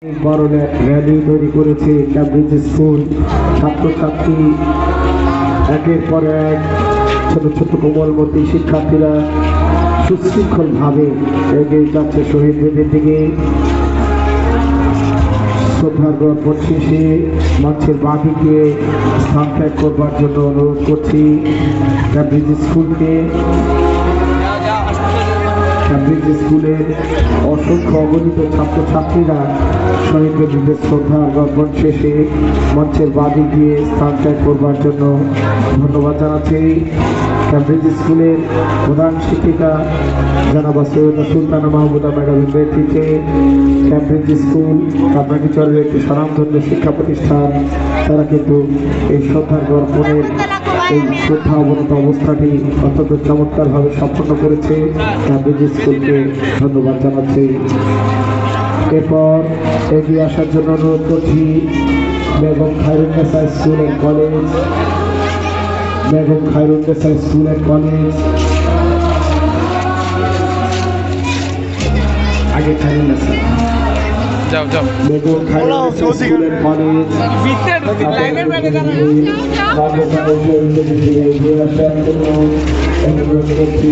বড় র্যালি তৈরি করেছে ক্যামব্রিজ স্কুল। ছাত্রছাত্রী একের পর এক ছোট ছোট কোমলমতি শিক্ষার্থীরা সুশৃঙ্খলভাবে এগিয়ে যাচ্ছে শহীদ বেদির দিকে। শ্রদ্ধার জ্ঞাপন শেষে মঞ্চের বাঁদিকে স্থান ত্যাগ করবার জন্য অনুরোধ করছি ক্যামব্রিজ স্কুলকে। ক্যামব্রিজ স্কুলের অসংখ্য অগণিত ছাত্রছাত্রীরা শহীদ বেদিদের শ্রদ্ধার জ্ঞাপন শেষে মঞ্চের বাদে গিয়ে স্থান ত্যাগ করবার জন্য ধন্যবাদ জানাচ্ছি। ক্যামব্রিজ স্কুলের প্রধান শিক্ষিকা জনাব সৈয়দা সুলতানা মাহমুদা ম্যাডামের নেতৃত্বে ক্যামব্রিজ স্কুল কামরাঙ্গীরচরের একটি স্বনামধন্য শিক্ষা প্রতিষ্ঠান, তারা কিন্তু এই শ্রদ্ধার জ্ঞাপনের এই শ্রদ্ধা অবনত অবস্থাটি অত্যন্ত চমৎকারভাবে সম্পন্ন করেছে। ক্যামব্রিজ স্কুলকে ধন্যবাদ জানাচ্ছি। এরপর এগিয়ে আসার জন্য অনুরোধ করছি Begum Khairunnesa school and college. Begum Khairunnesa school and college আগে Khairunnesa Begum Khairunnesa school and college এগিয়ে আসার জন্য অনুরোধ করছি।